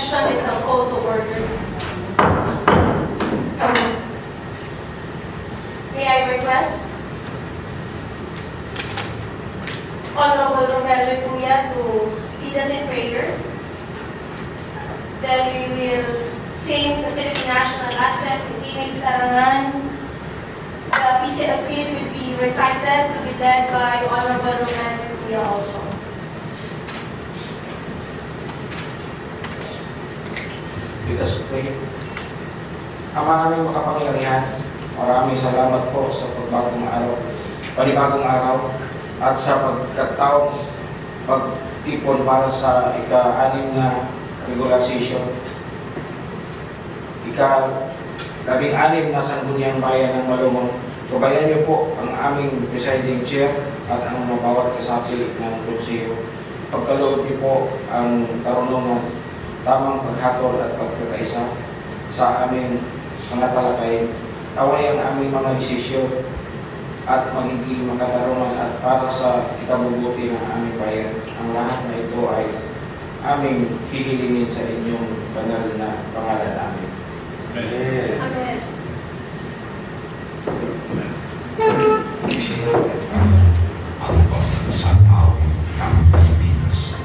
question is a call to order. May I request Honorable Romero Puya to lead us in prayer. Then we will sing the Philippine National Anthem, the Himig Sarangan. The PCL Creed will be recited to be led by Honorable Romero Puya also. Let us pray. Ama namin makapangyarihan, maraming salamat po sa panibagong araw, at sa pagkataong pagtipon para sa ika-6 na regular session. Ika-16 na sangguniang bayan ng Malumon. Gabayan niyo po ang aming presiding chair at ang mga bawat kasapi ng konseyo. Pagkaloob niyo po ang karunungan, tamang paghatol at pagkakaisa sa aming mga talakay. Naway ang aming mga desisyon at magiging makatarungan at para sa ikabubuti ng aming bayan. Ang lahat na ito ay aming hihilingin sa inyong banal na pangalan namin. Amen. Amen. Ang pagkansang awit ng Pilipinas.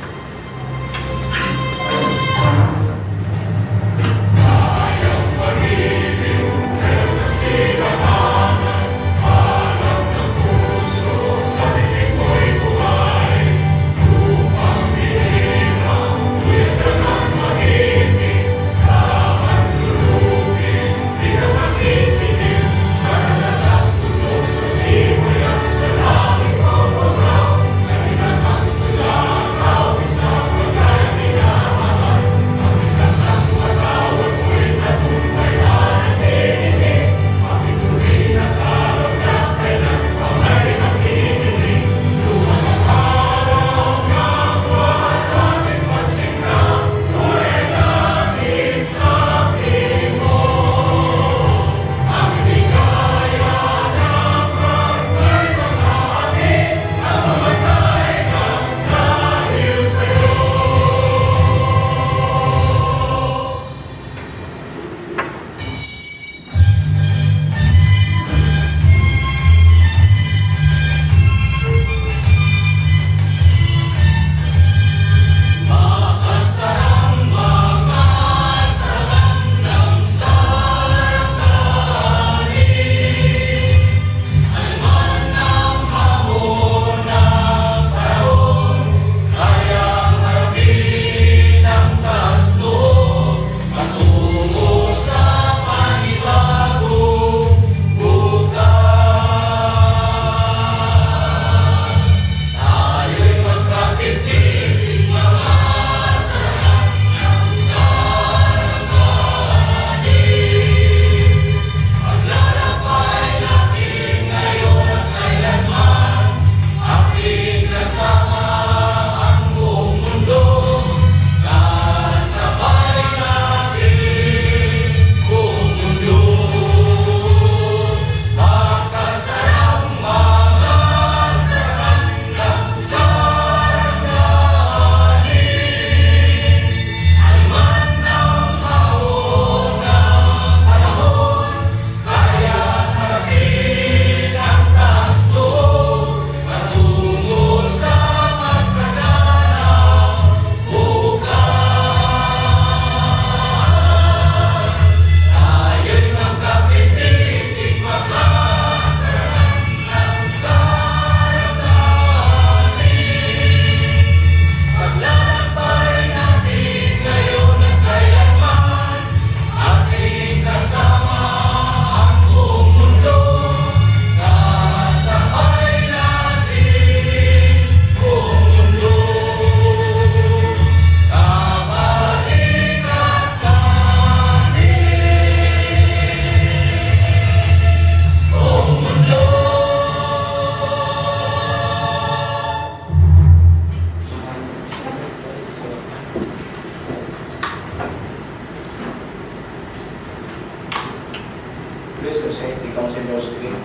Please accept the Councilor's Degree.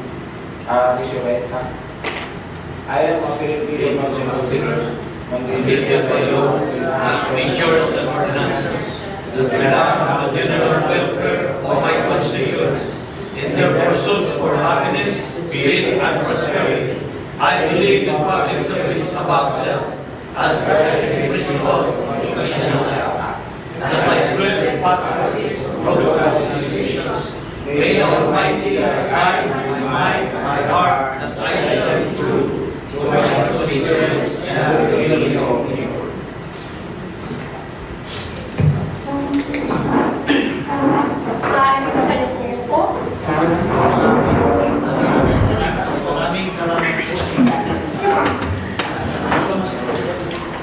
Raise your right hand. I am a Filipino Councilor. Manggigil kayo, as measures and finances, to the general welfare of my constituents in their pursuit for happiness, peace, and prosperity. I believe in public service above self as the principle of national health. As I dread patriots from the institutions, may the Almighty guide my mind, my heart, that I shall be true to my constituents and the will of the people. Maaari ka kayo po. Maraming salamat po.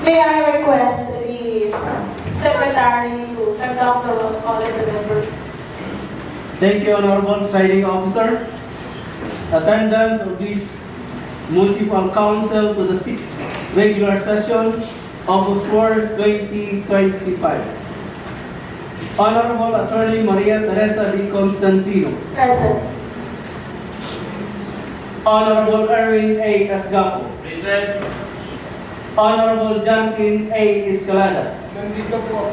May I request the Secretary to conduct the roll call of the members? Thank you, Honorable Presiding Officer. Attendance of this Municipal Council to the 6th regular session, August 4, 2025. Honorable Attorney Maria Teresa D. Constantino. Present. Honorable Erwin A. Esgapo. Present. Honorable Jankin A. Escalada. Nandito po.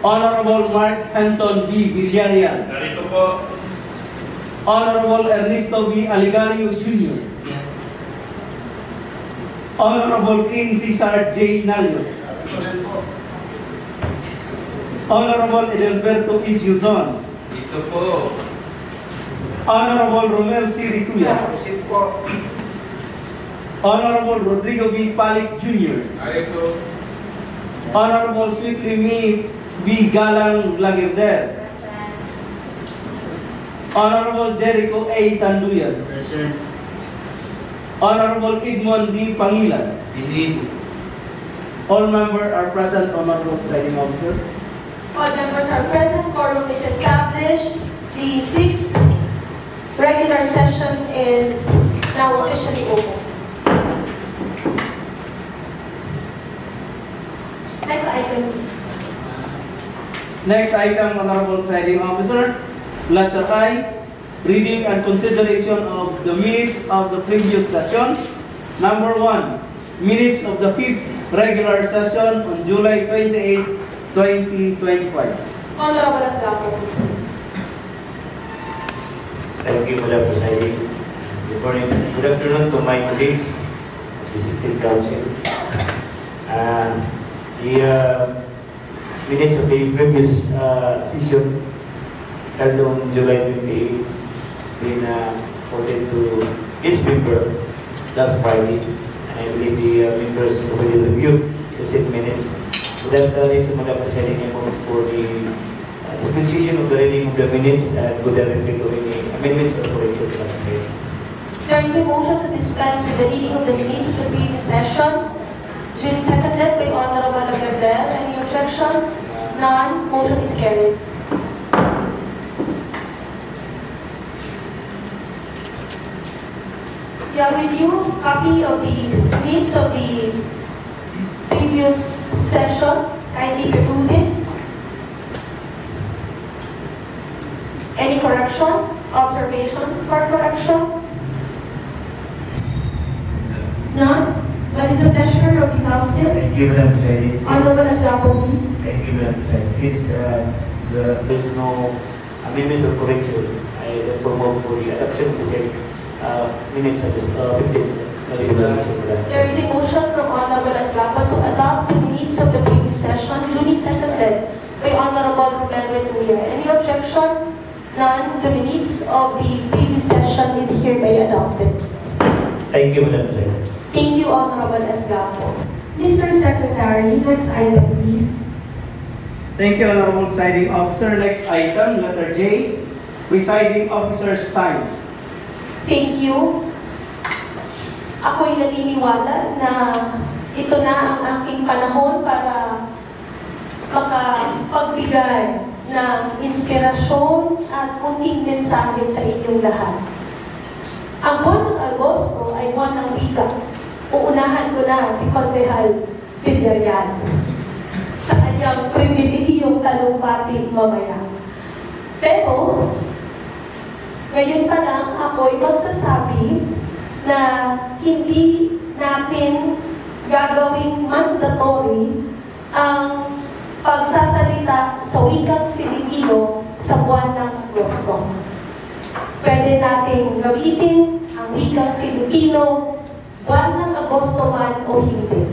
Honorable Mark Hanson B. Villarian. Narito po. Honorable Ernesto B. Aligario Jr. Honorable King Cesar J. Nalios. Honorable Edelberto Isyuzon. Dito po. Honorable Romel C. Rituya. Present po. Honorable Rodrigo B. Palik Jr. Narito. Honorable Sweetly Me B. Galang Lagirder. Honorable Jericho A. Tanduyan. Present. Honorable Edmond D. Pangilan. Indeed. All members are present, Honorable Presiding Officer. All members are present, quorum is established. The 6th regular session is now officially open. Next item, please. Next item, Honorable Presiding Officer, letter I, reading and consideration of the minutes of the previous session. Number 1, minutes of the 5th regular session on July 28, 2025. Honorable Esgapo, please. Thank you, Madam Presiding. Good morning. Good afternoon to my colleagues, the 16th Council. The minutes of the previous session held on July 28 been voted to each member last Friday. And I believe the members already reviewed the said minutes. So that is Madam Presiding, I move for the dispensation of the reading of the minutes and go directly to any amendments or corrections. Madam Presiding. There is a motion to dispense with the reading of the minutes of the previous session. Duly seconded by Honorable Lagardère. Any objection? None. Motion is carried. You have reviewed copy of the minutes of the previous session. Kindly peruse it. Any correction, observation for correction? None. What is the pleasure of the council? Thank you, Madam Presiding. Honorable Esgapo, please. Thank you, Madam Presiding. Since there is no amendments or correction, I therefore move for the adoption of the said minutes of the 15th regular session. There is a motion from Honorable Esgapo to adopt the minutes of the previous session, duly seconded by Honorable Ruben Retuya. Any objection? None. The minutes of the previous session is hereby adopted. Thank you, Madam Presiding. Thank you, Honorable Esgapo. Mr. Secretary, next item, please. Thank you, Honorable Presiding Officer. Next item, letter J, Presiding Officer's time. Thank you. Ako'y naniniwala na ito na ang aking panahon para makapagbigay ng inspirasyon at kunting mensahe sa inyong lahat. Ang buwan ng Agosto ay buwan ng wika. Uunahan ko na si Konsehal Villarian sa kanyang pribilehiyong talumpati mamaya. Pero, ngayon pa lang ako'y magsasabi na hindi natin gagawing mandatory ang pagsasalita sa wikang Filipino sa buwan ng Agosto. Pwede nating gamitin ang wikang Filipino buwan ng Agosto man o hindi.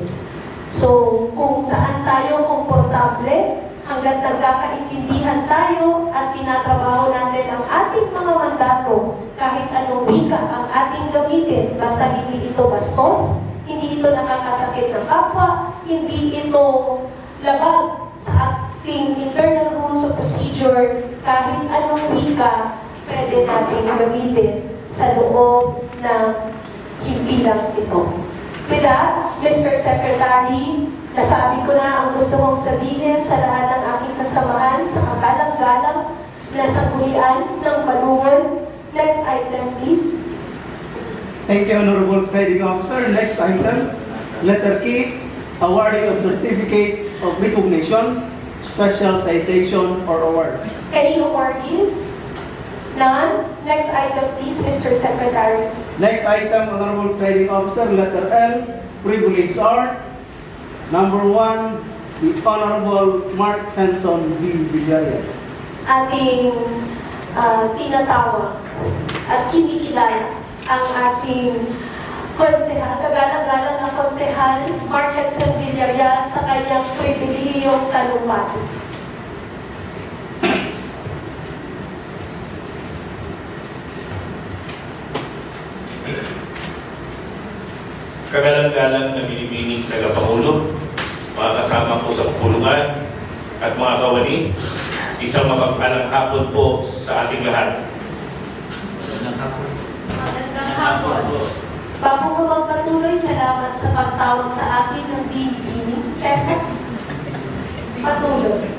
So, kung saan tayo komportable, hanggat nagkakaintindihan tayo at tinatrabaho natin ang ating mga mandato, kahit anong wika ang ating gamitin, basta hindi ito bastos, hindi ito nakakasakit ng kapwa, hindi ito labag sa ating internal rules of procedure, kahit anong wika, pwede natin gamitin sa loob ng himpilang ito. With that, Mr. Secretary, nasabi ko na ang gusto mong sabihin sa lahat ng aking kasamahan sa kagalang-galang na sanggunian ng Balungon. Next item, please. Thank you, Honorable Presiding Officer. Next item, letter K, awarding of certificate of recognition, special citation or awards. Any awardees? None? Next item, please, Mr. Secretary. Next item, Honorable Presiding Officer, letter L, privilege R. Number 1, the Honorable Mark Hanson V. Villarreal. Ating tinatawag at kinikilala ang ating konsehal, kagalang-galang na konsehal, Mark Hanson Villarreal, sa kanyang pribilehiyong talumpati. Kagalang-galang na binibining tagapangulo, mga kasama po sa pulungan at mga kawani, isang mapagpalang hapon po sa ating lahat. Magandang hapon. Bago ko magpatuloy, salamat sa pagtawag sa akin ng binibining. Tessa, patuloy.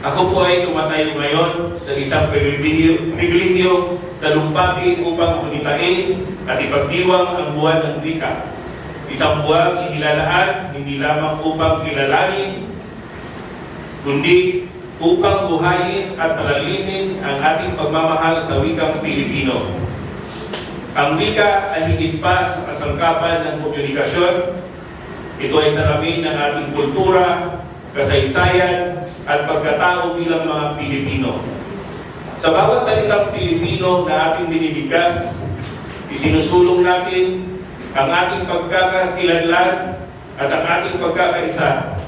Ako po ay tumatayo ngayon sa isang pribilehyo talumpati upang kunitain at ipagdiwang ang buwan ng wika. Isang buwang inilalaan hindi lamang upang kilalanin, kundi upang buhayin at alalimin ang ating pagmamahal sa wikang Pilipino. Ang wika ay higit pa sa kasangkapan ng komunikasyon. Ito ay salamin ng ating kultura, kasaysayan, at pagkatao bilang mga Pilipino. Sa bawat salitang Pilipino na ating binibigkas, isinusulong natin ang ating pagkakakilanlan at ang ating pagkakaisa.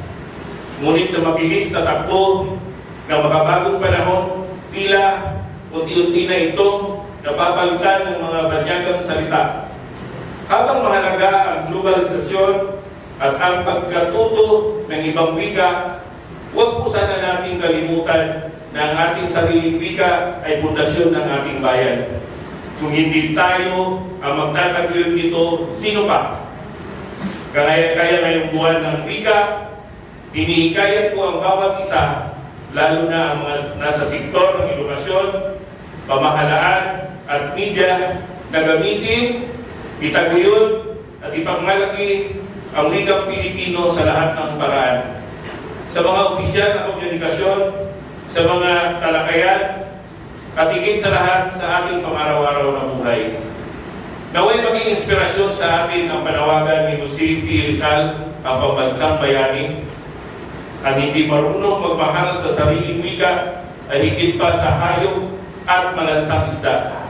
Ngunit sa mabilis na takbo ng makabagong panahon, tila unti-unti na itong napapalitan ng mga banyagang salita. Habang mahalaga ang globalisasyon at ang pagkatuto ng ibang wika, huwag po sana natin kalimutan na ang ating sariling wika ay pundasyon ng ating bayan. Kung hindi tayo ang magtatagliyod nito, sino pa? Kaya ngayong buwan ng wika, hinihikayat po ang bawat isa, lalo na ang mga nasa sektor ng edukasyon, pamahalaan at media na gamitin, itaguyod at ipagmalaki ang wikang Pilipino sa lahat ng paraan. Sa mga opisyal na komunikasyon, sa mga talakayan, at higit sa lahat sa ating pang-araw-araw na buhay. Naway maging inspirasyon sa atin ang panawagan ni Jose P. Rizal, ang pambansang bayani. Ang hindi marunong magmahal sa sariling wika ay higit pa sa hayop at malansang isda.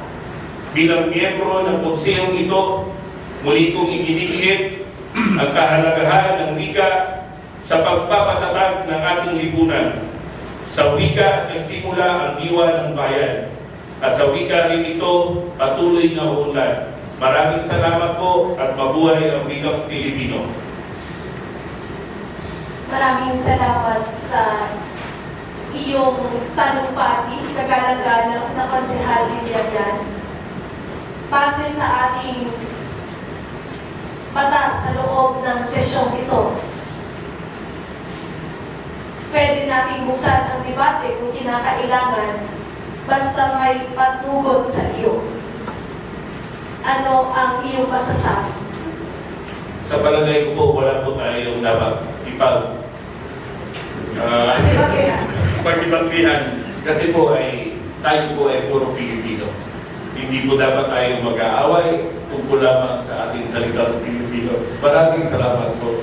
Bilang miyembro ng konsehong ito, muli kong iginigiit ang kahalagahan ng wika sa pagpapatatag ng ating lipunan. Sa wika nagsimula ang diwa ng bayan. At sa wika rin ito patuloy na uunlad. Maraming salamat po at mabuhay ang wikang Pilipino. Maraming salamat sa iyong talumpati, kagalang-galang na konsehal Villarreal. Base sa ating batas sa loob ng sesyong ito, pwede nating buksan ang debate kung kinakailangan basta may patugot sa iyo. Ano ang iyong masasabi? Sa palagay ko po, wala po tayong dapat pagdibanggihan kasi po ay tayo po ay puro Pilipino. Hindi po dapat tayo mag-aaway tungkol lamang sa ating salitang Pilipino. Maraming salamat po.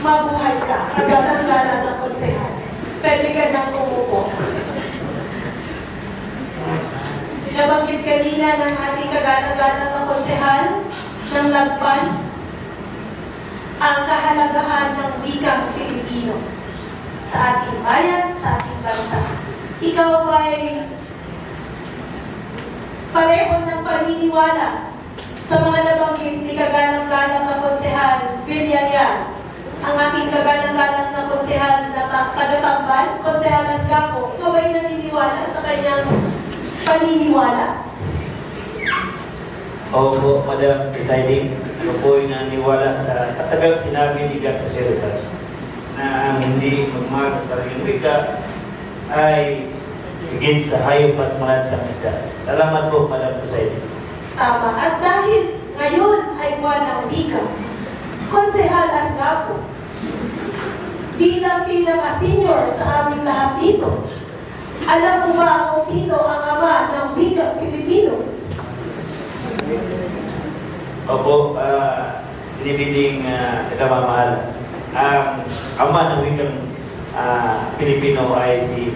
Mabuhay ka, kagalang-galang na konsehal. Pwede ka nang umupo. Nabanggit kanina ng ating kagalang-galang na konsehal ng Lagpan ang kahalagahan ng wikang Filipino sa ating bayan, sa ating bansa. Ikaw ay pareho ng paniniwala sa mga nabanggit ni kagalang-galang na konsehal Villarreal, ang ating kagalang-galang na konsehal na taga-Tamban, konsehal Asgapo. Ikaw ay naniniwala sa kanyang paniniwala? Opo, Madam Presiding, ako po ay naniniwala sa katagang sinabi ni Gato Ceresar na ang hindi magmahal sa sariling wika ay higit sa hayop at mahal sa isda. Salamat po, Madam Presiding. Tama. At dahil ngayon ay buwan ng wika, Konsehal Asgapo, bilang pinaka-senior sa aming lahat dito, alam mo ba kung sino ang ama ng wika Pilipino? Opo, binibining nagkamamahal. Ang ama ng wikang Pilipino ay si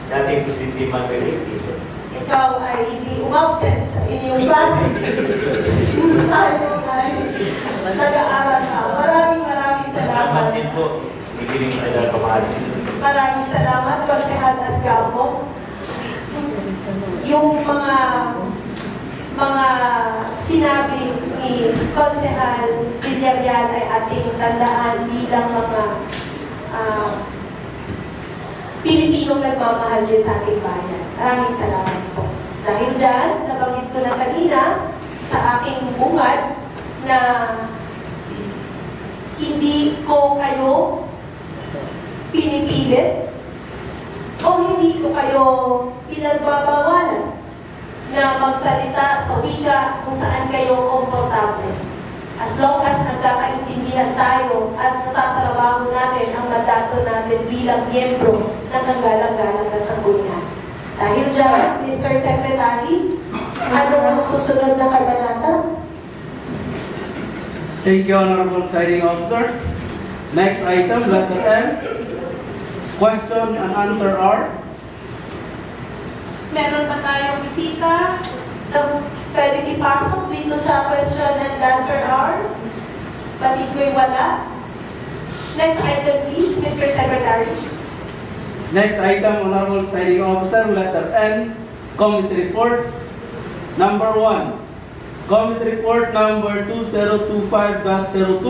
dating Presidente Manuel A. Quezon. Ikaw ay hindi umabsent sa inyong klase. Tayo ay nag-aaral ka. Maraming Salamat salamat. din po, binibining nagkamamahal. Maraming salamat, Konsehal Asgapo. Yung mga sinabi ni Konsehal Villarreal ay ating tandaan bilang mga Pilipinong nagmamahal din sa ating bayan. Maraming salamat po. Dahil dyan, nabanggit ko na kanina sa aking bungad na hindi ko kayo pinipilit o hindi ko kayo pinagbabawalan na magsalita sa wika kung saan kayo komportable. As long as nagkakaintindihan tayo at natatrabaho natin ang mandato natin bilang miyembro ng kagalang-galang na sanggunian. Dahil dyan, Mr. Secretary, ano ang susunod na kabanata? Thank you, Honorable Presiding Officer. Next item, letter M. Question and answer are. Meron ba tayong bisita na pwedeng ipasok dito sa question and answer hour? Batid ko'y wala. Next item please, Mr. Secretary. Next item, Honorable Presiding Officer, letter N. Committee report. Number 1. Committee report number 2025-02.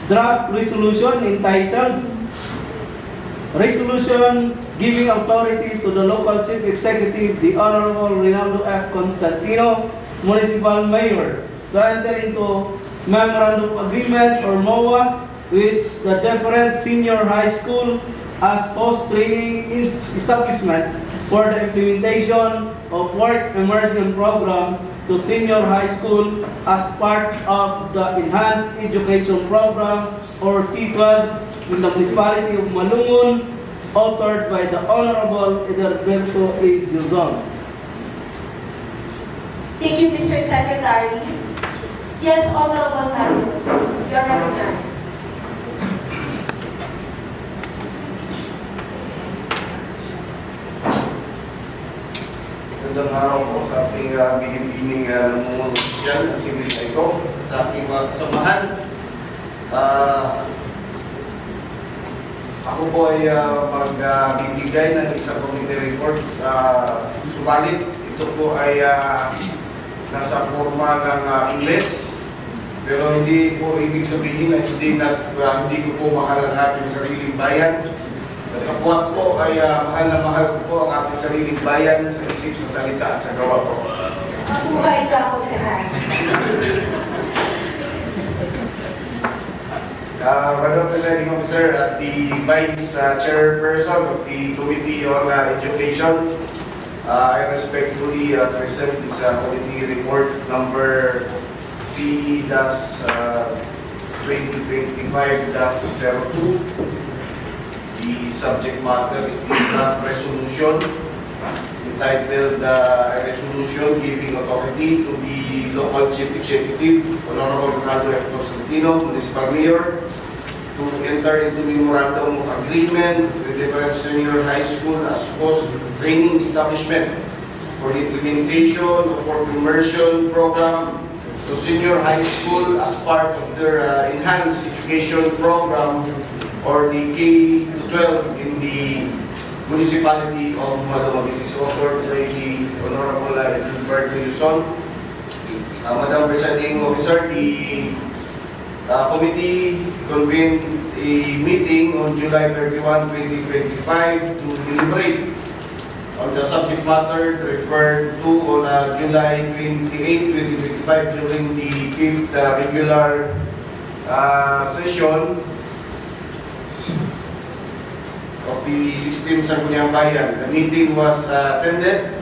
Draft resolution entitled Resolution giving authority to the local chief executive, the Honorable Rinaldo F. Constantino, Municipal Mayor, to enter into Memorandum of Agreement or MOA with the different senior high school as post-training establishment for the implementation of work immersion program to senior high school as part of the Enhanced Education Program or T12 in the municipality of Malungon, authored by the Honorable Edalberto A. Zuzon. Thank you, Mr. Secretary. Yes, Honorable Nariz, please, you're recognized. Magandang araw po sa ating binibining namumulong opisyal na civil na ito at sa ating mga kasamahan. Ako po ay magbibigay ng isang committee report. Subalit, ito po ay nasa forma ng English. Pero hindi po ibig sabihin na hindi ko po mahal ang ating sariling bayan. Kapwa po ay mahal na mahal ko po ang ating sariling bayan sa isip, sa salita at sa gawa po. Mabuhay ka, Konsehal. Madam Presiding Officer, as the Vice Chairperson of the Committee on Education, I respectfully present this committee report number CE-2025-02. The subject matter is the draft resolution entitled a resolution giving authority to the local chief executive, Honorable Ronaldo F. Constantino, Municipal Mayor, to enter into memorandum of agreement with different senior high school as host training establishment for the implementation of work immersion program to senior high school as part of their enhanced education program or the K-12 in the municipality of Maluma. This is offered by the Honorable Gilberto Yuson. Madam Presiding Officer, the committee convened a meeting on July 31, 2025 to deliberate on the subject matter referred to on July 28, 2025 during the 5th regular session of the 16th Sangguniang Bayan. The meeting was attended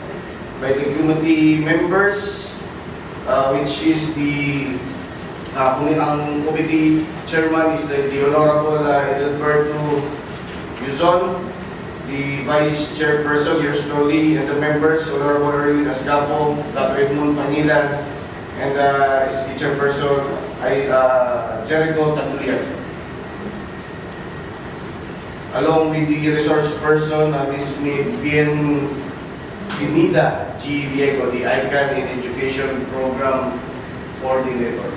by the committee members, which is the ang committee chairman is the Honorable Edilberto Yuzon, the vice chairperson, yours truly, and the members, Honorable Erwin Asgapo, Dr. Edmond Panila, and the chairperson, Jericho Tandulian. Along with the resource person, Ms. Bien Binida G. Diego, the ICANN in Education Program Coordinator.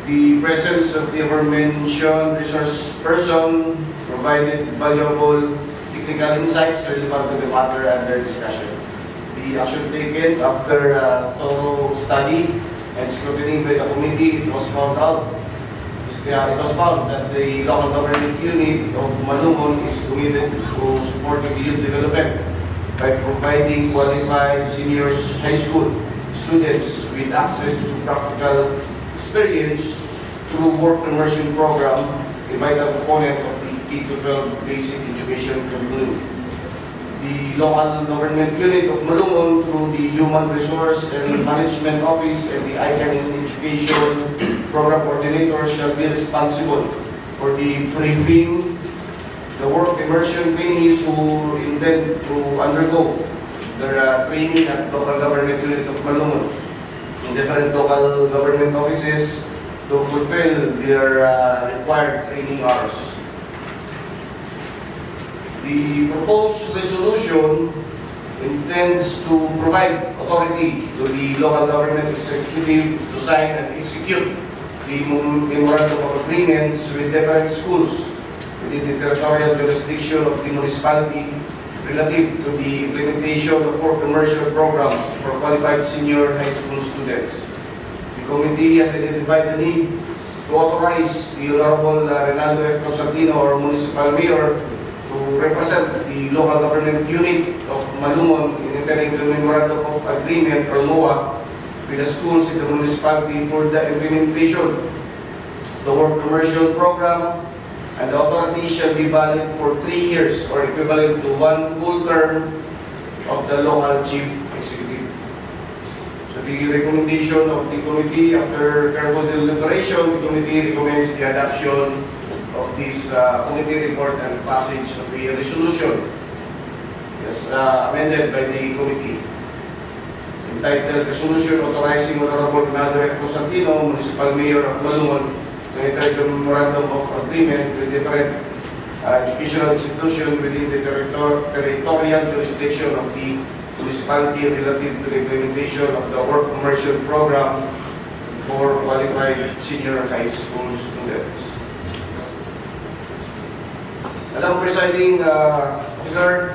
The presence of the aforementioned resource person provided valuable technical insights relevant to the matter under discussion. The action taken after thorough study and scrutiny by the committee, it was found that the local government unit of Malungon is committed to supporting youth development by providing qualified senior high school students with access to practical experience through work immersion program, a vital component of the K-12 basic education curriculum. The local government unit of Malungon through the Human Resource and Management Office and the ICANN in Education Program Coordinator shall be responsible for the briefing the work immersion trainees who intend to undergo their training at local government unit of Malungon in different local government offices to fulfill their required training hours. The proposed resolution intends to provide authority to the local government executive to sign and execute the memorandum of agreements with different schools within the territorial jurisdiction of the municipality relative to the implementation of work immersion programs for qualified senior high school students. The committee has identified the need to authorize the Honorable Ronaldo F. Constantino, or Municipal Mayor, to represent the local government unit of Malungon in entering the memorandum of agreement or MOA with the schools in the municipality for the implementation of the work commercial program, and the authority shall be valid for 3 years or equivalent to 1 full term of the local chief executive. So the recommendation of the committee, after careful deliberation, the committee recommends the adoption of this committee report and passage of the resolution as amended by the committee, entitled Resolution Authorizing Honorable Ronaldo F. Constantino, Municipal Mayor of Malungon, to enter the memorandum of agreement with different educational institutions within the territorial jurisdiction of the municipality relative to the implementation of the work immersion program for qualified senior high school students. Madam Presiding Officer,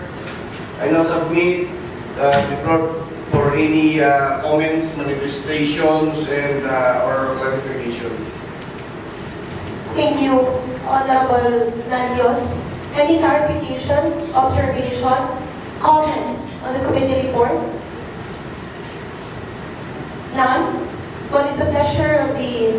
I now submit the floor for any comments, manifestations, and or clarifications. Thank you, Honorable Nalios. Any clarification, observation, comments on the committee report? None? What is the pleasure of the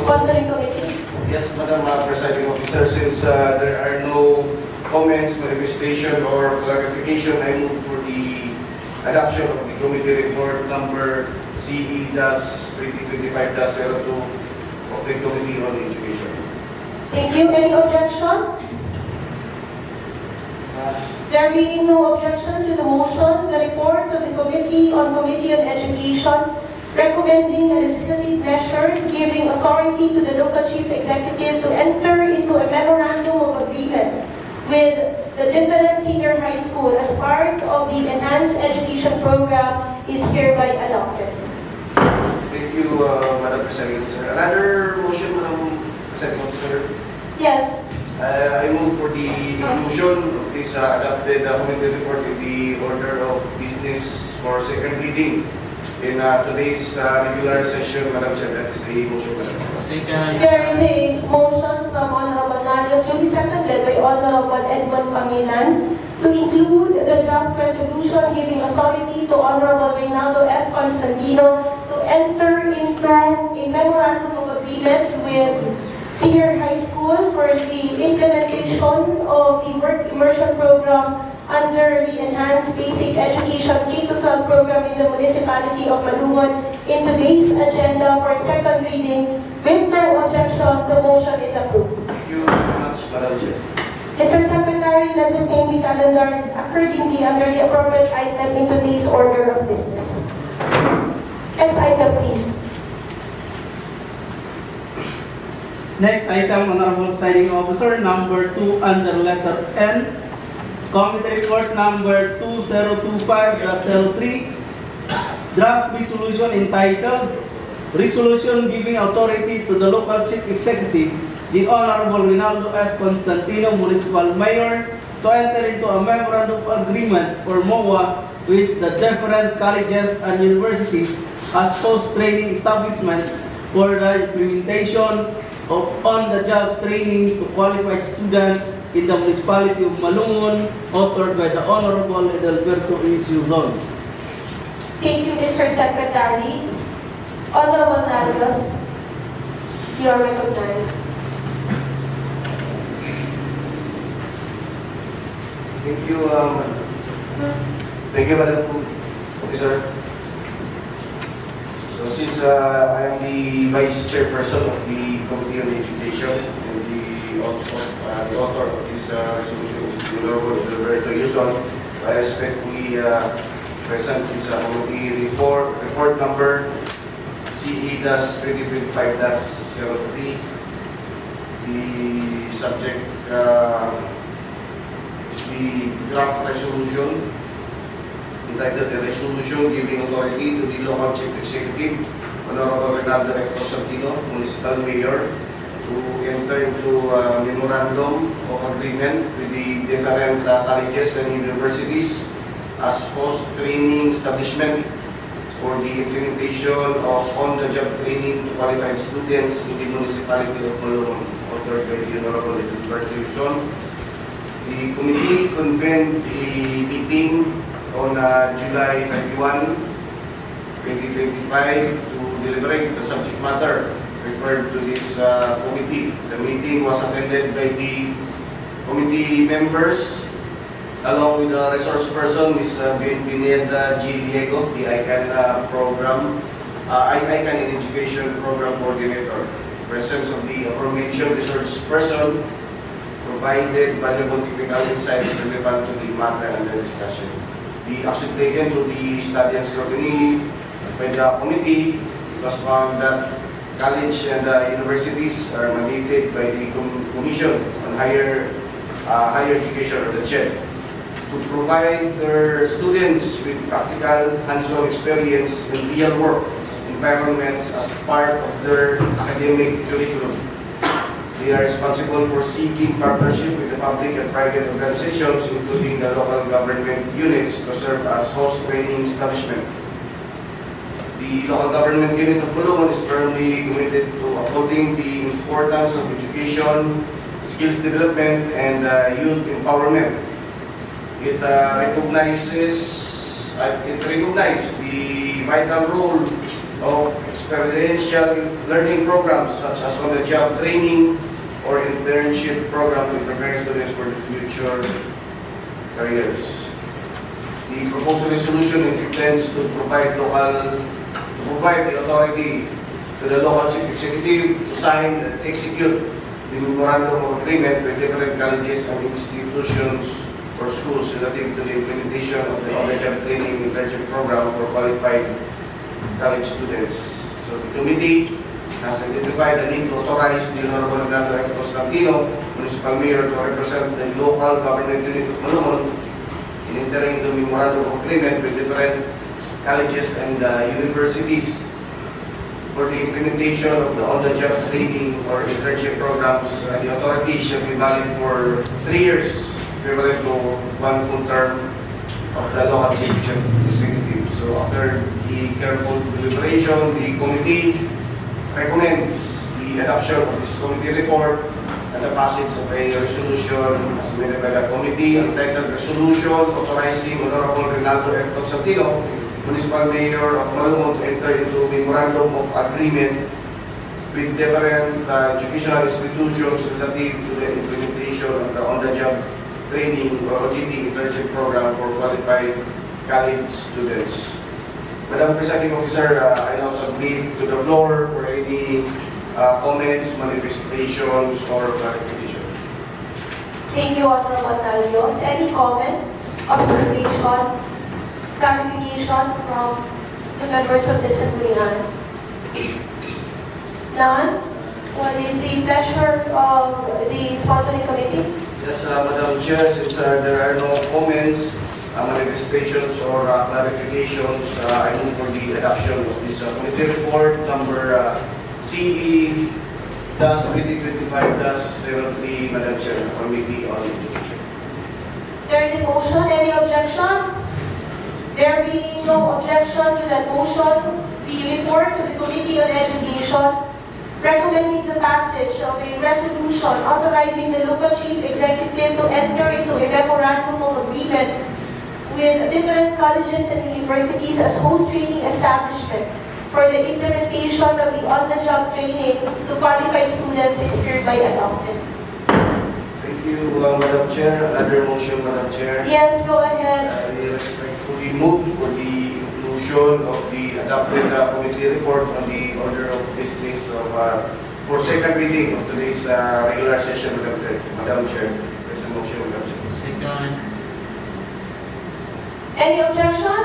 sponsoring committee? Yes, Madam Presiding Officer, since there are no comments, manifestation, or clarification, I move for the adoption of the committee report number CE-2025-02 of the Committee on Education. Thank you. Any objection? There being no objection to the motion, the report of the Committee on Education recommending a legislative measure giving authority to the local chief executive to enter into a memorandum of agreement with the different senior high school as part of the enhanced education program is hereby adopted. Thank you, Madam President, sir. Another motion, Madam President, sir. Yes, I move for the inclusion of this adopted committee report in the order of business for second reading in today's regular session, Madam Chair. That is the motion, Madam Chair. there is a motion from Honorable Narios to be seconded by Honorable Edmond Pangilan to include the draft resolution giving authority to Honorable Reynaldo F. Constantino to enter into a memorandum of agreement with senior high school for the implementation of the work immersion program under the Enhanced Basic Education K-12 program in the municipality of Malungon in today's agenda for second reading. With no objection, the motion is approved. Thank you very much, Madam Chair. Mr. Secretary, let the same be calendared accordingly under the appropriate item in today's order of business. Next item, please. Next item, Honorable Presiding Officer, number 2 under letter N. Committee Report number 2025-03. Draft resolution entitled Resolution Giving Authority to the Local Chief Executive, the Honorable Reynaldo F. Constantino, Municipal Mayor, to enter into a memorandum of agreement or MOA with the different colleges and universities as post-training establishments for the implementation of on-the-job training to qualified students in the municipality of Malungon, authored by the Honorable Edelberto E. Suzon. Thank you, Mr. Secretary. Honorable Narios, you are recognized. Thank you, Madam Officer. So since I am the Vice Chairperson of the Committee on Education and the author of this resolution is the Honorable Roberto Yuzon, so I respectfully present this committee report number CE-2025-03. The subject is the draft resolution entitled the resolution giving authority to the local chief executive, Honorable Reynaldo F. Constantino, Municipal Mayor, to enter into a memorandum of agreement with the different colleges and universities as post-training establishment for the implementation of on-the-job training to qualified students in the municipality of Malungon, authored by the Honorable Edelberto Yuzon. The committee convened a meeting on July 31, 2025 to deliberate the subject matter referred to this committee. The meeting was attended by the committee members along with the resource person, Ms. Bineda G. Diego, the ICANN in Education Program Coordinator. Presence of the aforementioned resource person provided valuable technical insights relevant to the matter under discussion. The action taken to the study and scrutiny by the committee was found that college and universities are mandated by the Commission on Higher Education, or the CHED, to provide their students with practical hands-on experience in real work environments as part of their academic curriculum. They are responsible for seeking partnership with the public and private organizations, including the local government units, to serve as host training establishment. The local government unit of Malungon is firmly committed to upholding the importance of education, skills development, and youth empowerment. It recognizes the vital role of experiential learning programs such as on-the-job training or internship program to prepare students for future careers. The proposed resolution intends to provide the authority to the local chief executive to sign and execute the memorandum of agreement with different colleges and institutions for schools relative to the implementation of the on-the-job training internship program for qualified college students. So the committee has identified the need to authorize the Honorable Renato F. Constantino, Municipal Mayor, to represent the local government unit of Malumon in entering into memorandum of agreement with different colleges and universities for the implementation of the on-the-job training or internship programs. The authority shall be valid for 3 years, equivalent to 1 full term of the local chief executive. So after the careful deliberation, the committee recommends the adoption of this committee report and the passage of a resolution as made by the committee entitled Resolution Authorizing Honorable Rinaldo F. Constantino, Municipal Mayor of Malumon, to enter into memorandum of agreement with different educational institutions relative to the implementation of the on-the-job training or OJT internship program for qualified college students. Madam Presiding Officer, I now submit to the floor for any comments, manifestations, or clarifications. Thank you, Honorable Talios. Any comments, observation, clarification from the members of the Sangguniang? None? What is the pleasure of the sponsoring committee? Yes, Madam Chair, since there are no comments, manifestations, or clarifications, I move for the adoption of this committee report number CE-2025-03, Madam Chair, Committee on Education. There is a motion. Any objection? There being no objection to that motion, the report to the Committee on Education recommending the passage of a resolution authorizing the local chief executive to enter into a memorandum of agreement with different colleges and universities as host training establishment for the implementation of the on-the-job training to qualified students is hereby adopted. Thank you, Madam Chair. Another motion, Madam Chair. Yes, go ahead. I respectfully move for the inclusion of the adopted committee report on the order of business of for second reading of today's regular session, Madam Chair. There's a motion, Madam Chair. Any objection?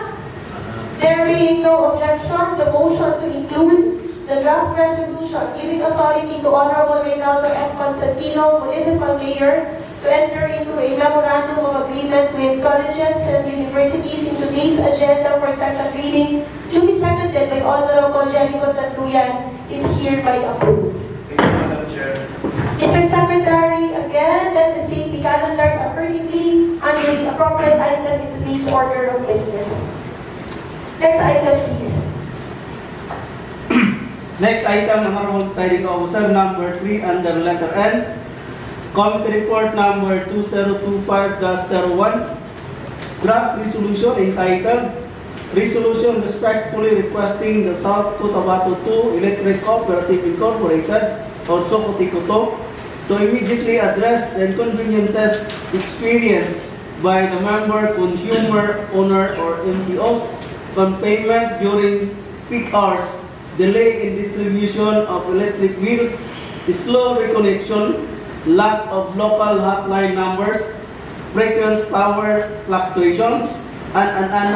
There being no objection, the motion to include the draft resolution giving authority to Honorable Reynaldo F. Constantino, Municipal Mayor, to enter into a memorandum of agreement with colleges and universities in today's agenda for second reading, duly seconded by Honorable Jericho Tatluyan, is hereby approved. Thank you, Madam Chair. Mr. Secretary, again, let the same be calendared accordingly under the appropriate item in today's order of business. Next item, please. Next item, Honorable Presiding Officer, number 3 under letter N. Committee report number 2025-01. Draft resolution entitled Resolution respectfully requesting the South Cotabato 2 Electric Cooperative Incorporated or SOCOTICOTO to immediately address the inconveniences experienced by the member consumer owner or MCOs on payment during peak hours, delay in distribution of electric bills, slow reconnection, lack of local hotline numbers, frequent power fluctuations, and an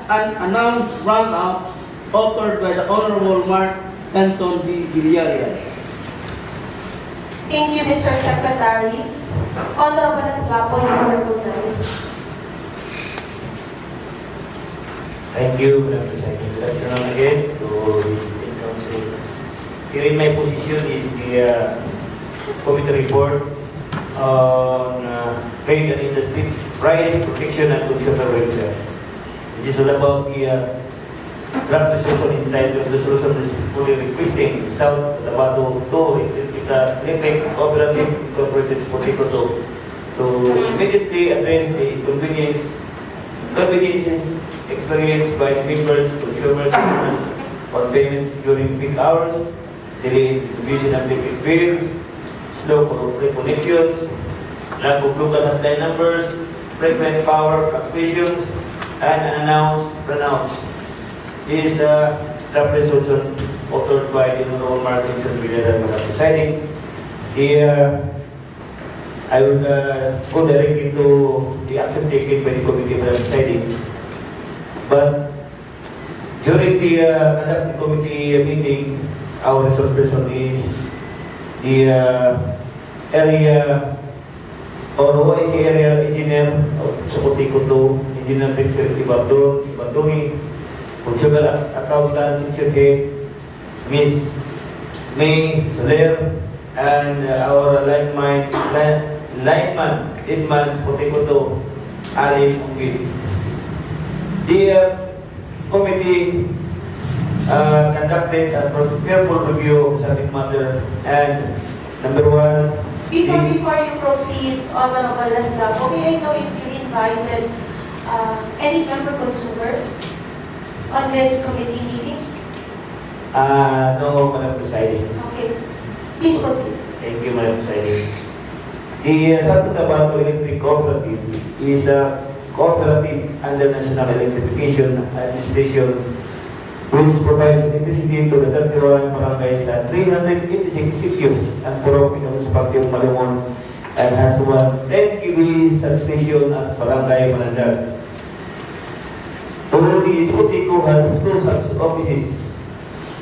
unannounced brownout authored by the Honorable Mark Henson B. Villarreal. Thank you, Mr. Secretary. Honorable Escapo, you are recognized. Thank you, Madam Presiding. Good afternoon again to the Council. Here in my position is the committee report on trade and industry, price protection and consumer welfare. This is all about the draft resolution entitled Resolution fully requesting South Cotabato 2 Electric Cooperative Incorporated SOCOTICOTO to immediately address the inconveniences experienced by members, consumers, and owners on payments during peak hours, delay in distribution of electric bills, slow reconnections, lack of local hotline numbers, frequent power fluctuations, and unannounced brownouts. This is the draft resolution authored by the Honorable Mark Henson Villarreal, Madam Presiding. The I would go directly to the action taken by the committee when deciding. But during the conduct committee meeting, our resource person is the area or OIC area engineer sa Cotacoto, Engineer Vincent Ibadoni, Consumer Accountant Section Head, Ms. May Soler, and our lineman Edman Cotacoto, Ali Ungwin. The committee conducted a careful review of subject matter, and number one, Before you proceed, Honorable Lasgapo, may I know if you invited any member consumer on this committee meeting? no, Madam Presiding. Okay, please proceed. Thank you, Madam Presiding. The Santo Tabato Electric Cooperative is a cooperative under National Electrification Administration which provides electricity to the 31 barangays at 386 sitios and 4 municipality of Malumon and has one 10 kV substation at Barangay Malandag. Although the Cotacoto has 2 sub-offices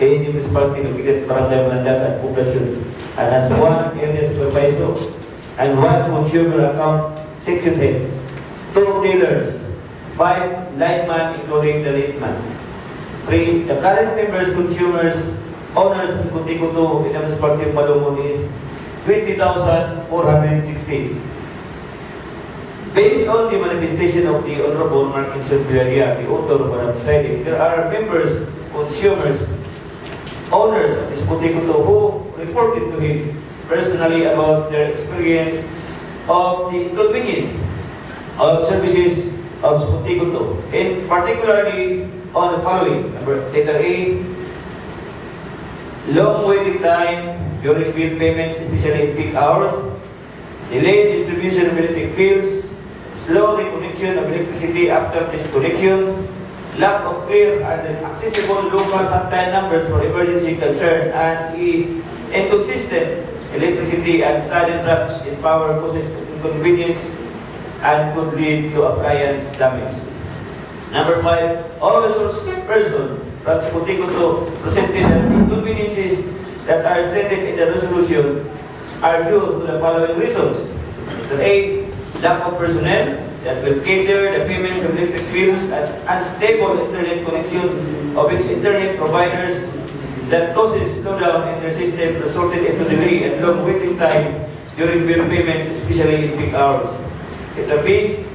in the municipality located Barangay Malandag at Poblacion and has 1 area supervisor and 1 consumer account section head, 2 dealers, 5 linemen including the lineman. 3. The current members, consumers, owners of Cotacoto in the municipality of Malumon is 20,416. Based on the manifestation of the Honorable Markinson Villaria, the author of our deciding, there are members, consumers, owners of this Cotacoto who reported to him personally about their experience of the inconvenience of services of Cotacoto, in particularly on the following. Letter A, long waiting time during bill payments, especially in peak hours, delayed distribution of electric bills, slow reconnection of electricity after disconnection, lack of clear and accessible local hotline numbers for emergency concern, and inconsistent electricity and sudden drops in power causes inconvenience and could lead to appliance damage. Number 5, all resource persons from Cotacoto presented that inconveniences that are stated in the resolution are due to the following reasons. A, lack of personnel that will cater the payments of electric bills and unstable internet connection of its internet providers that causes slowdown in their system resulted into delay and long waiting time during bill payments, especially in peak hours. Letter B,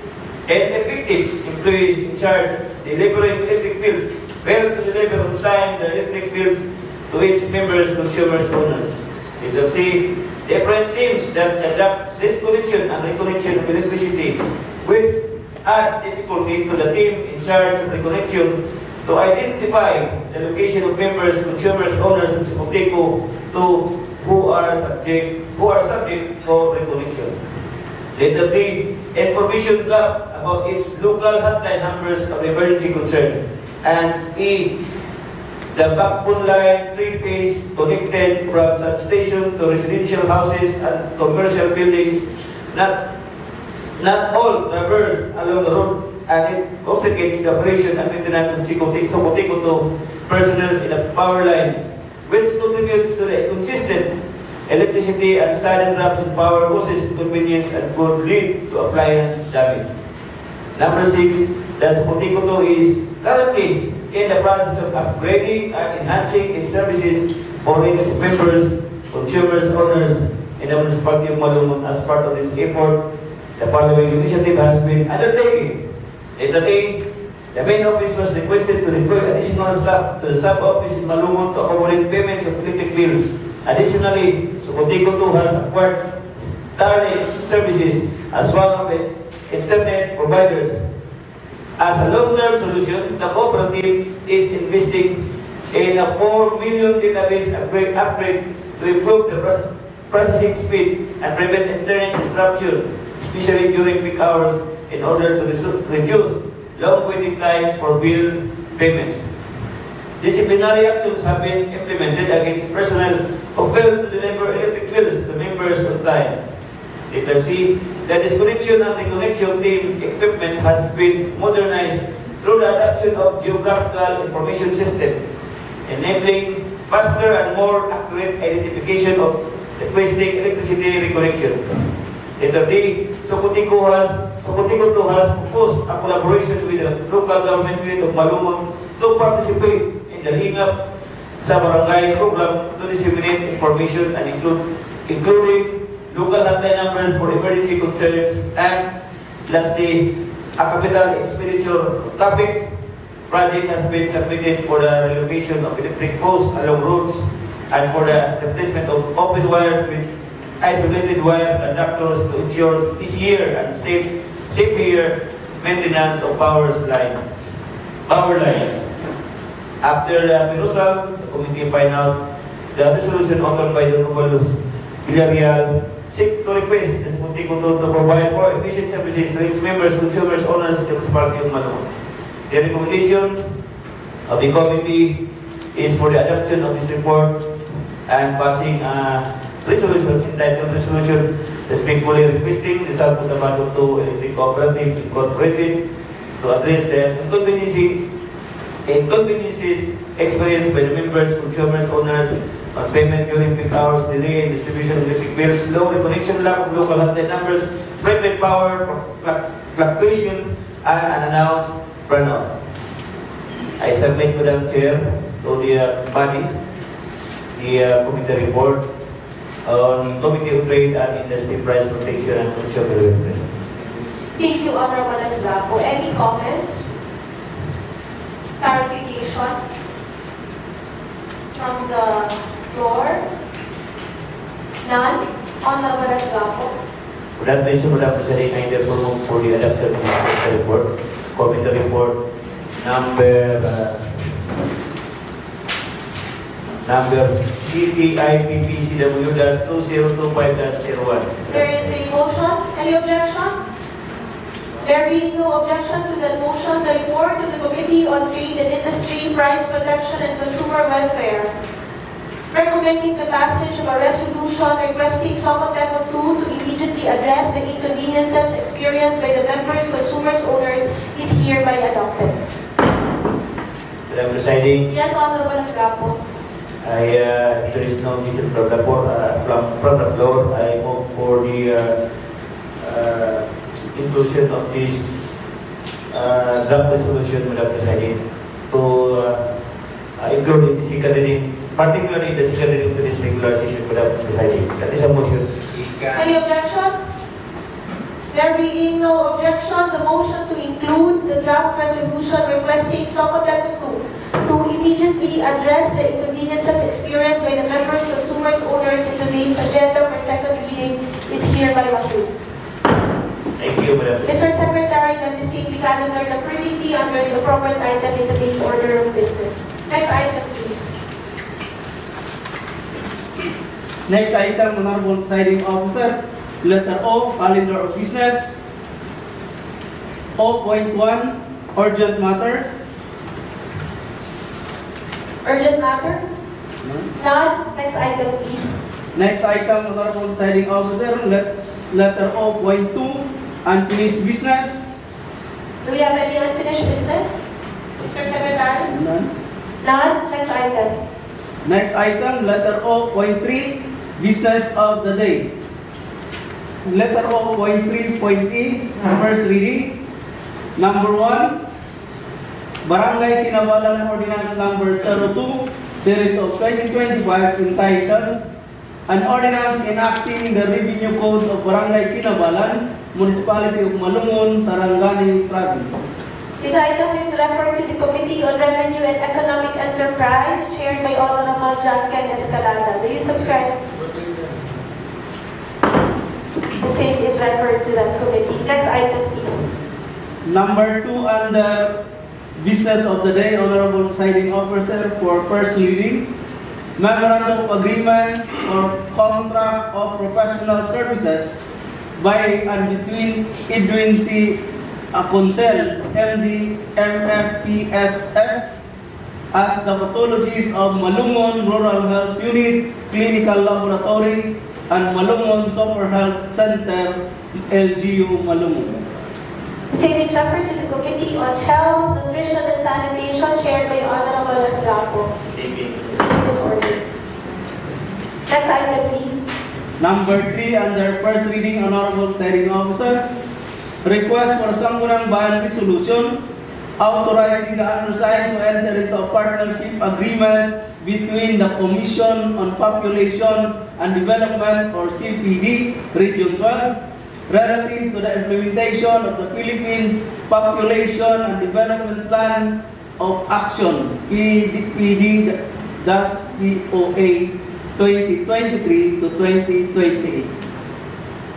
ineffective employees in charge delivering electric bills fail to deliver on time the electric bills to its members, consumers, owners. Letter C, different teams that conduct disconnection and reconnection of electricity, which add difficulty to the team in charge of reconnection to identify the location of members, consumers, owners of Cotacoto who are subject for reconnection. Letter D, information gap about its local hotline numbers of emergency concern. And E, the backbone line 3-phase connected from substation to residential houses and commercial buildings, not all traverse along the road, and it complicates the operation and maintenance of Cotacoto personnel in the power lines, which contributes to the inconsistent electricity and sudden drops in power causes inconvenience and could lead to appliance damage. Number 6, that Cotacoto is currently in the process of upgrading and enhancing its services for its members, consumers, owners in the municipality of Malumon. As part of this effort, the following initiative has been undertaken. Letter A, the main office was requested to deploy additional staff to the sub-office in Malumon to accommodate payments of electric bills. Additionally, Cotacoto has acquired Starlink services as one of the internet providers. As a long-term solution, the cooperative is investing in a 4 million database upgrade to improve the processing speed and prevent internet disruption, especially during peak hours, in order to reduce long waiting times for bill payments. Disciplinary actions have been implemented against personnel who failed to deliver electric bills to members on time. Letter C, the disconnection and reconnection team equipment has been modernized through the adoption of geographical information system, enabling faster and more accurate identification of requesting electricity reconnection. Letter D, Socotico 2 has proposed a collaboration with the local government unit of Malumon to participate in the Hingap sa Barangay program to disseminate information and including local hotline numbers for emergency concerns, and lastly, a capital expenditure topics project has been submitted for the relocation of electric posts along roads and for the replacement of open wires with isolated wire conductors to ensure easier and safer maintenance of power lines. After the perusal, the committee find out the resolution authored by the Honorable Villarreal seek to request the Socotico to provide more efficient services to its members, consumers, owners, and the municipality of Malumon. The recommendation of the committee is for the adoption of this report and passing a resolution entitled Resolution respectfully requesting the South Cotabato 2 Electric Cooperative Incorporated to address the inconveniences experienced by the members, consumers, owners on payment during peak hours, delay in distribution of electric bills, low reconnection, lack of local hotline numbers, private power fluctuation, and unannounced burnout. I submit, Madam Chair, to the body the committee report on Committee of Trade and Industry Price Protection and Consumer Welfare. Thank you, Honorable Esgapo. Any comments? Clarification from the floor? None? Honorable Esgapo. For that reason, Madam President, I therefore move for the adoption of this committee report. Committee report number CTIPPCW-2025-01. There is a motion. Any objection? There being no objection to that motion, the report to the Committee on Trade and Industry, Price Protection and Consumer Welfare, recommending the passage of a resolution requesting Socoteco 2 to immediately address the inconveniences experienced by the members, consumers, owners is hereby adopted. Madam Presiding, Yes, Honorable Esgapo. if there is no objection from the floor, I move for the inclusion of this draft resolution, Madam Presiding, to include in the second reading, particularly the second reading to this regular session, Madam Presiding. That is a motion. Any objection? There being no objection, the motion to include the draft resolution requesting Socoteco 2 to immediately address the inconveniences experienced by the members, consumers, owners in today's agenda for second reading is hereby approved. Thank you, Madam Presiding. Mr. Secretary, let the same be calendared accordingly under the appropriate item in today's order of business. Next item, please. Next item, Honorable Presiding Officer, letter O, calendar of business. O.1, urgent matter. Urgent matter? None. Next item, please. Next item, Honorable Presiding Officer, letter O.2, unfinished business. Do we have any unfinished business? Mr. Secretary? None. None. Next item. Next item, letter O.3, business of the day. Letter O.3.E, first reading. Number 1, Barangay Kinabalan Ordinance Number 02, Series of 2025, entitled An Ordinance Enacting the Revenue Code of Barangay Kinabalan, Municipality of Malumon, Sarangani Province. This item is referred to the Committee on Revenue and Economic Enterprise, chaired by Honorable John Ken Escalada. Do you subscribe? The same is referred to that committee. Next item, please. Number 2 under business of the day, Honorable Presiding Officer, for first reading, Memorandum of Agreement or Contract of Professional Services by and between Edwin C. Aconcel, MD, MFPSF, as the pathologist of Malumon Rural Health Unit Clinical Laboratory and Malumon Super Health Center, LGU Malumon. The same is referred to the Committee on Health, Nutrition, and Sanitation, chaired by Honorable Esgapo. The same is ordered. Next item, please. Number 3, under first reading, Honorable Presiding Officer, request for Sangguniang Bayan Resolution authorizing the undersigned to enter into a partnership agreement between the Commission on Population and Development, or CPD, Region 12, relative to the implementation of the Philippine Population and Development Plan of Action, PDP-POA 2023 to 2028.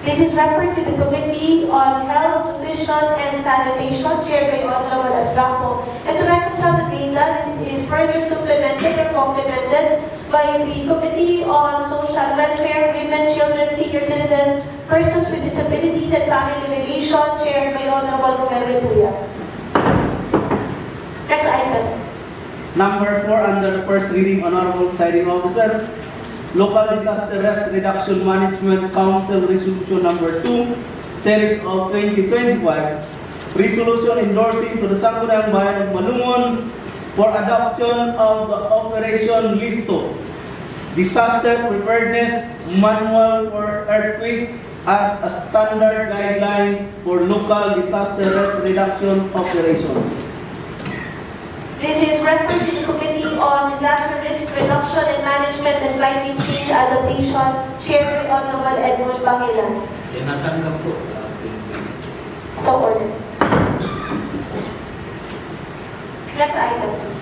This is referred to the Committee on Health, Nutrition, and Sanitation, chaired by Honorable Esgapo. And to reconcile the data, this is further supplemented or complemented by the Committee on Social Welfare, Women, Children, Senior Citizens, Persons with Disabilities, and Family Relation, chaired by Honorable Romel Retuya. Next item. Number 4, under the first reading, Honorable Presiding Officer, Local Disaster Risk Reduction Management Council Resolution Number 2, Series of 2025, Resolution endorsing to the Sangguniang Bayan of Malumon for adoption of the Operation Listo, Disaster Preparedness Manual for Earthquake as a standard guideline for local disaster risk reduction operations. This is referred to the Committee on Disaster Risk Reduction and Management and Climate Change Adaptation, chaired by Honorable Edmund Pangilan. Tinatanggap po. So ordered. Next item, please.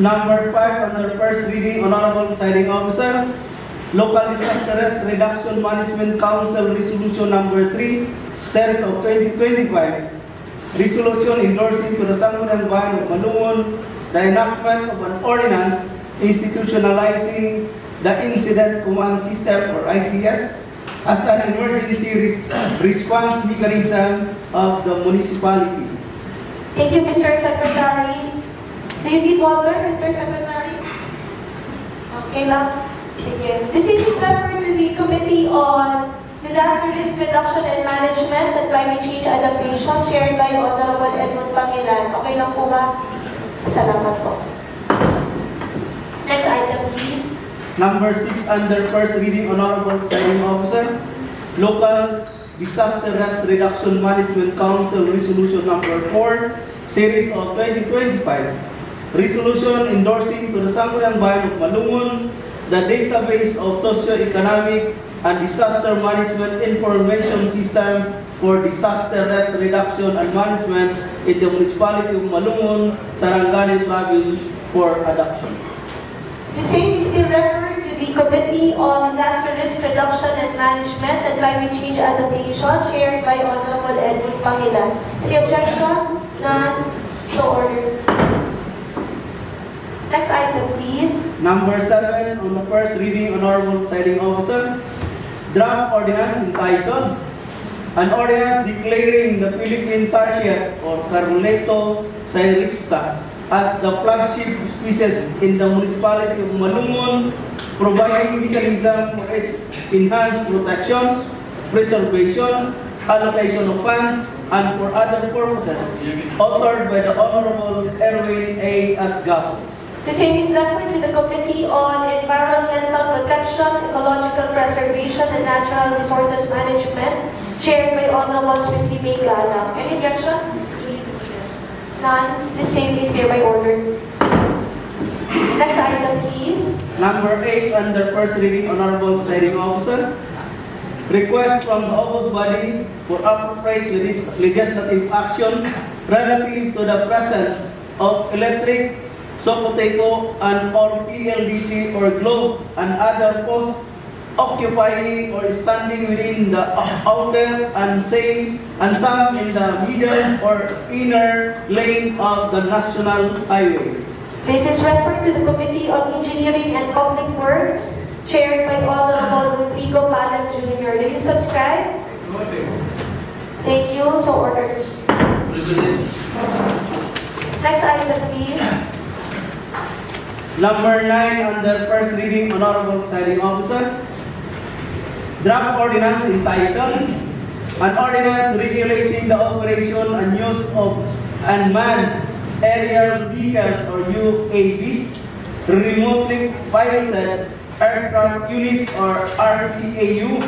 Number 5, under first reading, Honorable Presiding Officer, Local Disaster Risk Reduction Management Council Resolution Number 3, Series of 2025, Resolution endorsing to the Sangguniang Bayan of Malumon the enactment of an ordinance institutionalizing the Incident Command System, or ICS, as an emergency response mechanism of the municipality. Thank you, Mr. Secretary. Do you need water, Mr. Secretary? Okay lang. Sige. This is referred to the Committee on Disaster Risk Reduction and Management and Climate Change Adaptation, chaired by Honorable Edmund Pangilan. Okay lang po ba? Salamat po. Next item, please. Number 6, under first reading, Honorable Presiding Officer, Local Disaster Risk Reduction Management Council Resolution Number 4, Series of 2025, Resolution endorsing to the Sangguniang Bayan of Malumon the database of socio-economic and disaster management information system for disaster risk reduction and management in the municipality of Malumon, Sarangani Province for adoption. The same is still referred to the Committee on Disaster Risk Reduction and Management and Climate Change Adaptation, chaired by Honorable Edwin Pangilan. Any objection? None. So ordered. Next item, please. Number 7, on the first reading, Honorable Presiding Officer, draft ordinance entitled, an ordinance declaring the Philippine tarsier or Carboleto cyrixta as the flagship species in the municipality of Malumon, providing mechanism for its enhanced protection, preservation, allocation of funds, and for other purposes, authored by the Honorable Erwin A. Asgapo. The same is referred to the Committee on Environmental Protection, Ecological Preservation, and Natural Resources Management, chaired by Honorable Swinty May Gala. Any objection? None. The same is hereby ordered. Next item, please. Number 8, under first reading, Honorable Presiding Officer, request from the August Body for appropriate legislative action relative to the presence of electric, Socoteco, and or PLDT or globe and other posts occupying or standing within the outer and some in the middle or inner lane of the national highway. This is referred to the Committee on Engineering and Public Works, chaired by Honorable Rodrigo Palan Jr. Do you subscribe? Thank you. So ordered. Next item, please. Number 9, under first reading, Honorable Presiding Officer, draft ordinance entitled An Ordinance Regulating the Operation and Use of Unmanned Aerial Vehicles or UAVs, Remotely Piloted Aircraft Units or RPAU,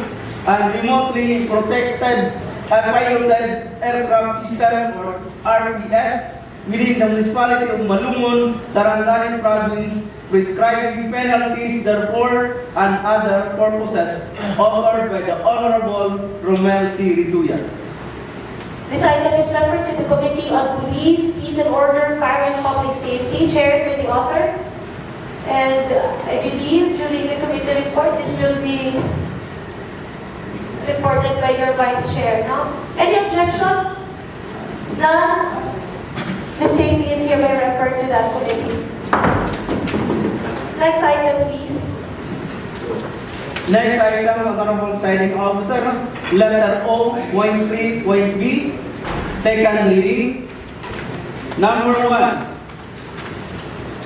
and Remotely Protected Piloted Aircraft System or RPS within the municipality of Malungon, Sarangani Province, prescribing penalties therefore and other purposes offered by the Honorable Romel C. Rituya. This item is referred to the Committee on Police, Peace and Order, Fire and Public Safety, chaired by the author. And I believe during the committee report, this will be reported by your Vice Chair, no? Any objection? None? The same is hereby referred to that committee. Next item, please. Next item, Honorable Presiding Officer, letter O, point 3, point B, second reading. Number 1,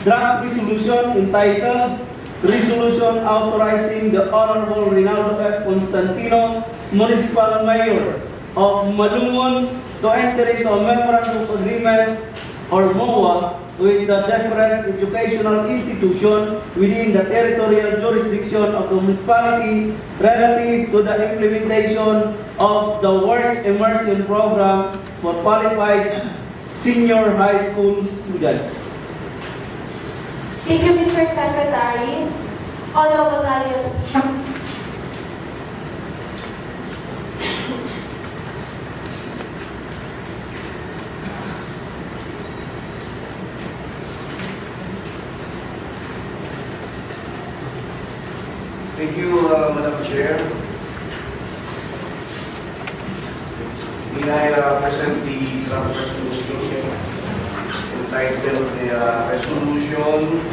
draft resolution entitled Resolution Authorizing the Honorable Rinaldo F. Constantino, Municipal Mayor of Malungon, to enter into a memorandum of agreement or MOA with the different educational institution within the territorial jurisdiction of the municipality relative to the implementation of the work immersion program for qualified senior high school students. Thank you, Mr. Secretary. Honorable Nalios. Thank you, Madam Chair. May I present the draft resolution entitled the resolution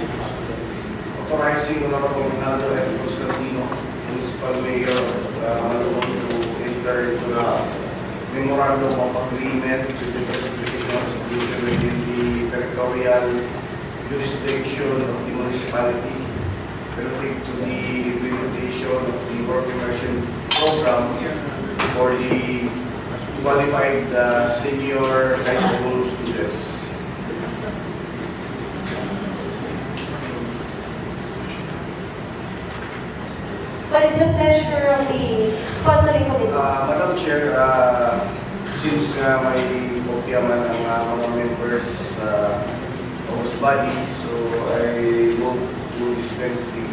authorizing Honorable Rinaldo F. Constantino, Municipal Mayor of Malungon, to enter into a memorandum of agreement with the educational institution within the territorial jurisdiction of the municipality relative to the implementation of the work immersion program for the qualified senior high school students. What is the pleasure of the sponsoring committee? Madam Chair, since may kopyaman ang mga members of this body, so I vote to dispense the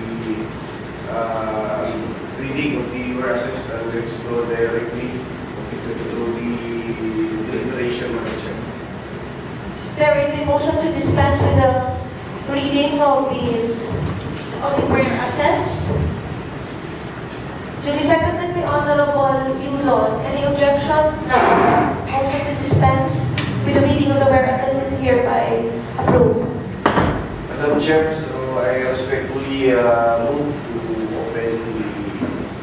reading of the whereas and let's go directly to the deliberation, Madam Chair. There is a motion to dispense with the reading of the whereases. Duly seconded by Honorable Yuzon. Any objection? No. Motion to dispense with the reading of the whereases is hereby approved. Madam Chair, so I respectfully move to open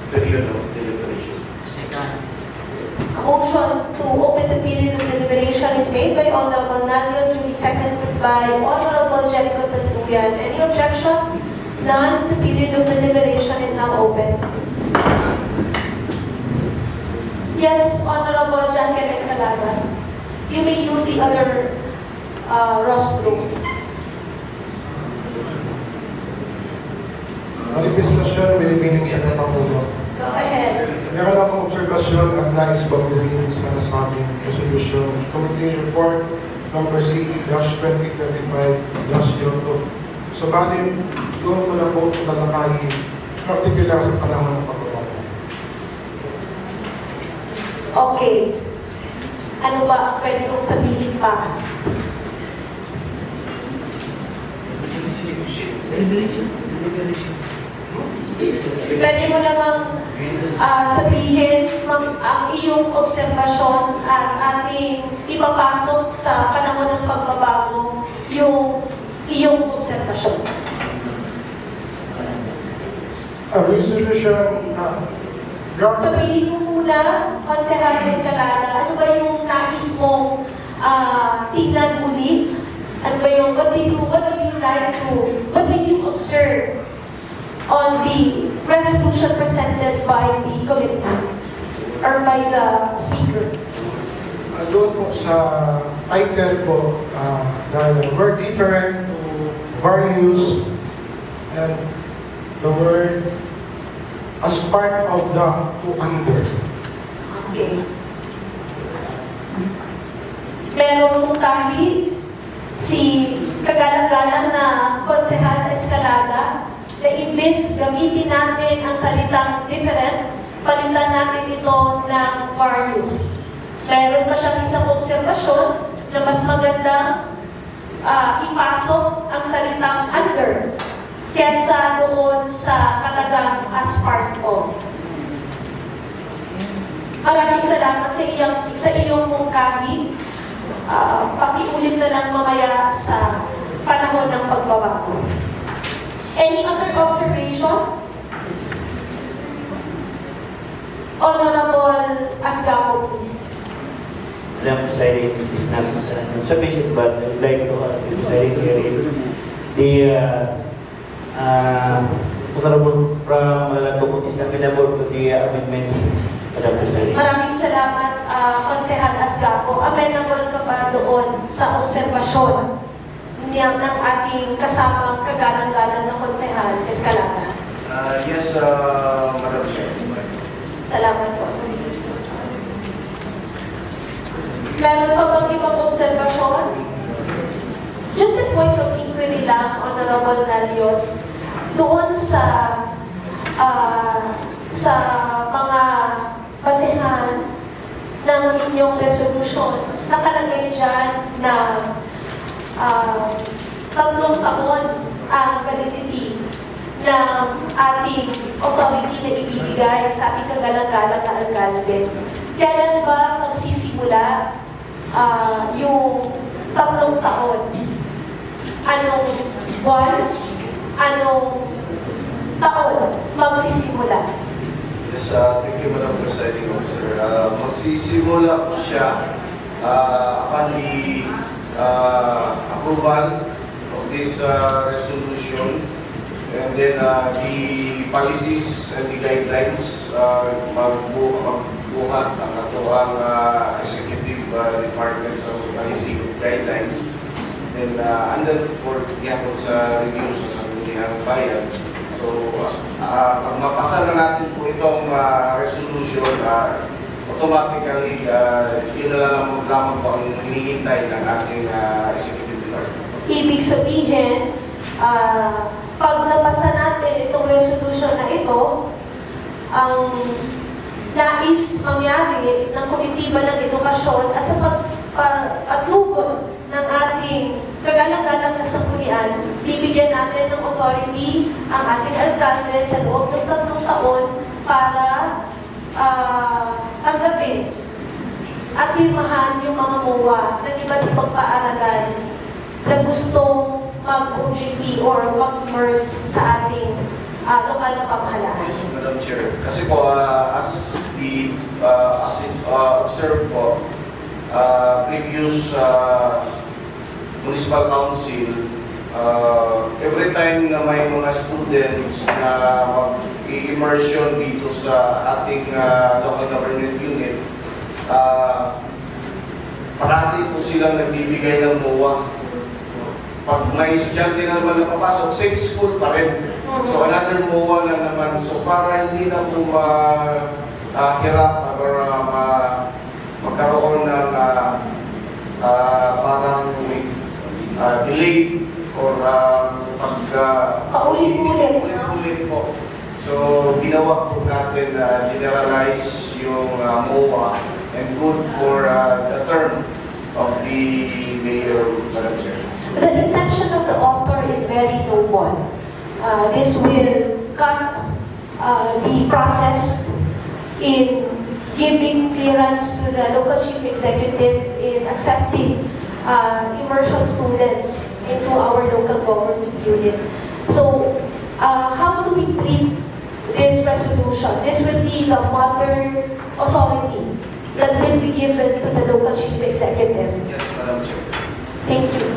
the period of deliberation. A motion to open the period of deliberation is made by Honorable Nalios, duly seconded by Honorable Jericho Tanduyan. Any objection? None. The period of deliberation is now open. Yes, Honorable Janken Escalada. You may use the other rostrum. Manifestasyon, binibining yan ng Pangulo. Go ahead. Meron akong observasyon at nais baguhin sa aming resolution. Committee Report number C-2025-02. So, bali, doon ko na po talakayin particular sa panahon ng pagbabago. Okay. Ano ba pwede kong sabihin pa? Pwede mo namang sabihin ang iyong obserbasyon at ating ipapasok sa panahon ng pagbabago yung iyong obserbasyon. Resolution, Sabihin mo muna, Konsehal Escalada, ano ba yung nais mong tignan ulit? Ano ba yung, what did you like to, what did you observe on the resolution presented by the committee or by the speaker. Doon po sa title po, the word different to various and the word as part of the to under. Okay. Merong kahit si kagalang-galang na Konsehal Escalada na imbes gamitin natin ang salitang different, palitan natin ito ng various. Meron pa siyang isang obserbasyon na mas magandang ipasok ang salitang under kesa doon sa katagang as part of. Maraming salamat sa iyong mungkahi. Pakiulit na lang mamaya sa panahon ng pagbabago. Any other observation? Honorable Asgapo, please. Madam Presiding, this is not sufficient, but I would like to ask the Presiding Chair the Honorable from Malagpong is amenable to the amendments, Madam Presiding. Maraming salamat, Konsehal Asgapo. Amenable ka pa doon sa obserbasyon ng ating kasamang kagalang-galang na Konsehal Escalada. Yes, Madam Chair. Salamat po. Meron pa bang ibang obserbasyon? Just a point of inquiry lang, Honorable Nalios, doon sa mga basehan ng inyong resolution, nakalagay dyan na 3 taon ang validity ng ating authority na ibibigay sa ating kagalang-galang na alkalde. Kailan ba magsisimula yung 3 taon? Anong buwan? Anong taon magsisimula? Yes, thank you, Madam Presiding Officer. Magsisimula po siya upon the approval of this resolution, and then the policies and the guidelines magbuhat ang katuang executive departments of policy guidelines, and under for gihapon sa review sa Sangguniang Bayan. So, pag mapasa na natin po itong resolution, automatically, yun na lamang po ang hinihintay ng ating executive department. Ibig sabihin, pag napasa natin itong resolution na ito, ang nais mangyari ng Komitiba ng Edukasyon at sa pag-atlugon ng ating kagalang-galang na sanggunian, bibigyan natin ng authority ang ating alkalde sa loob ng 3 taon para tanggapin at firmahan yung mga MOA ng iba't ibang paaralan na gustong mag-OJT or mag-immerse sa ating lokal na pamahalaan. Yes, Madam Chair. Kasi po, as observed po, previous municipal council, every time na may mga students na mag-immersion dito sa ating local government unit, parati po silang nagbibigay ng MOA. Pag may estudyante na naman napapasok, same school pa rin. So another MOA na naman. So para hindi na po mahirap or magkaroon ng parang delay or paulit-ulit po. So ginawa po natin generalize yung MOA and good for the term of the mayor, Madam Chair. The intention of the author is very noble. This will cut the process in giving clearance to the local chief executive in accepting immersion students into our local government unit. So, how do we treat this resolution? This will be the mother authority that will be given to the local chief executive. Yes, Madam Chair. Thank you.